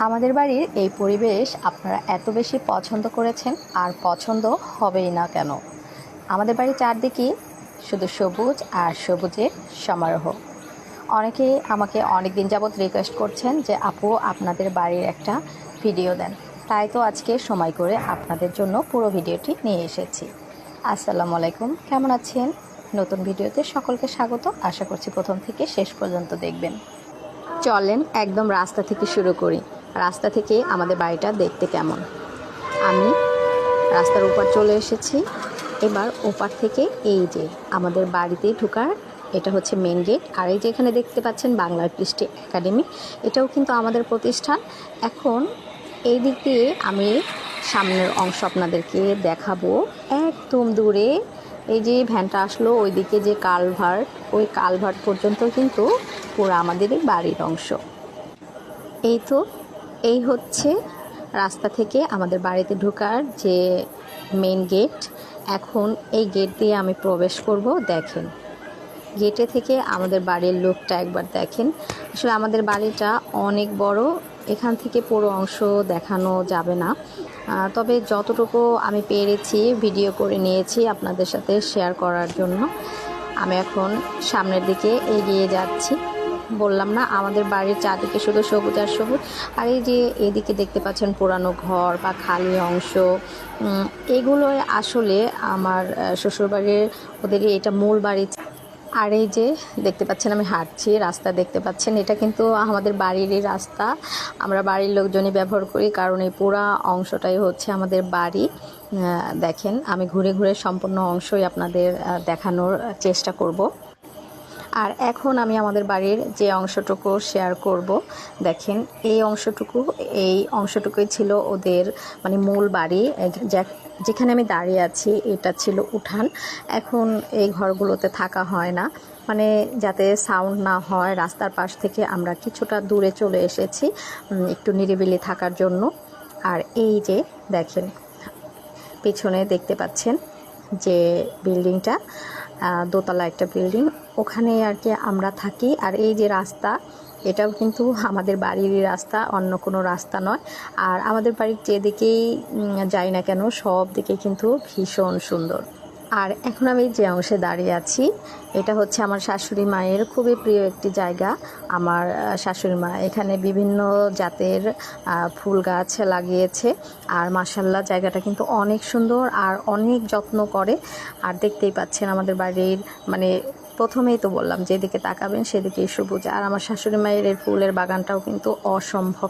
আমাদের বাড়ির এই পরিবেশ আপনারা এত বেশি পছন্দ করেছেন আর পছন্দ হবেই না কেন। আমাদের বাড়ির চারদিকে শুধু সবুজ আর সবুজের সমারোহ। অনেকেই আমাকে অনেক দিন যাবৎ রিকোয়েস্ট করছেন যে আপু আপনাদের বাড়ির একটা ভিডিও দেন, তাই তো আজকে সময় করে আপনাদের জন্য পুরো ভিডিওটি নিয়ে এসেছি। আসসালামু আলাইকুম, কেমন আছেন? নতুন ভিডিওতে সকলকে স্বাগত। আশা করছি প্রথম থেকে শেষ পর্যন্ত দেখবেন। চলেন একদম রাস্তা থেকে শুরু করি। রাস্তা থেকে আমাদের বাড়িটা দেখতে কেমন। আমি রাস্তার উপর চলে এসেছি। এবার ওপার থেকে এই যে আমাদের বাড়িতে ঢোকার এটা হচ্ছে মেন গেট। আর এই যে এখানে দেখতে পাচ্ছেন বাংলার কৃষ্টি একাডেমি, এটাও কিন্তু আমাদের প্রতিষ্ঠান। এখন এই দিক দিয়ে আমি সামনের অংশ আপনাদেরকে দেখাবো। একদম দূরে এই যে ভ্যানটা আসলো ওইদিকে যে কালভার্ট, ওই কালভার্ট পর্যন্ত কিন্তু পুরো আমাদের বাড়ির অংশ। এই হচ্ছে রাস্তা থেকে আমাদের বাড়িতে ঢোকার যে মেন গেট। এখন এই গেট দিয়ে আমি প্রবেশ করব। দেখেন গেটে থেকে আমাদের বাড়ির লুকটা একবার দেখেন। আসলে আমাদের বাড়িটা অনেক বড়, এখান থেকে পুরো অংশ দেখানো যাবে না, তবে যতটুকু আমি পেরেছি ভিডিও করে নিয়েছি আপনাদের সাথে শেয়ার করার জন্য। আমি এখন সামনের দিকে এগিয়ে যাচ্ছি। বললাম না আমাদের বাড়ির চারদিকে শুধু সবুজ আর সবুজ। আর এই যে এদিকে দেখতে পাচ্ছেন পুরানো ঘর বা খালি অংশ, এগুলো আসলে আমার শ্বশুরবাড়ির ওদের এটা মূল বাড়ি। আর এই যে দেখতে পাচ্ছেন আমি হাঁটছি, রাস্তা দেখতে পাচ্ছেন, এটা কিন্তু আমাদের বাড়িরই রাস্তা। আমরা বাড়ির লোকজনই ব্যবহার করি, কারণ এই পুরা অংশটাই হচ্ছে আমাদের বাড়ি। দেখেন আমি ঘুরে ঘুরে সম্পূর্ণ অংশই আপনাদের দেখানোর চেষ্টা করব। আর এখন আমি আমাদের বাড়ির যে অংশটুকু শেয়ার করব। দেখেন এই অংশটুকুই ছিল ওদের মানে মূল বাড়ি। যেখানে আমি দাঁড়িয়ে আছি এটা ছিল উঠান। এখন এই ঘরগুলোতে থাকা হয় না, মানে যাতে সাউন্ড না হয় রাস্তার পাশ থেকে আমরা কিছুটা দূরে চলে এসেছি একটু নিরিবিলি থাকার জন্য। আর এই যে দেখেন পিছনে দেখতে পাচ্ছেন যে বিল্ডিংটা, দোতলা একটা বিল্ডিং, ওখানে আর কি আমরা থাকি। আর এই যে রাস্তা, এটাও কিন্তু আমাদের বাড়িরই রাস্তা, অন্য কোনো রাস্তা নয়। আর আমাদের বাড়ির যেদিকেই যাই না কেন সব দিকে কিন্তু ভীষণ সুন্দর। আর এখন আমি যে অংশে দাঁড়িয়ে আছি এটা হচ্ছে আমার শাশুড়ি মায়ের খুবই প্রিয় একটি জায়গা। আমার শাশুড়ি মা এখানে বিভিন্ন জাতের ফুল গাছ লাগিয়েছে। আর মাশাআল্লাহ জায়গাটা কিন্তু অনেক সুন্দর আর অনেক যত্ন করে। আর দেখতেই পাচ্ছেন আমাদের বাড়ির মানে প্রথমেই তো বললাম যেদিকে তাকাবেন সেদিকেই সবুজ। আর আমার শাশুড়ি মায়ের এই ফুলের বাগানটাও কিন্তু অসম্ভব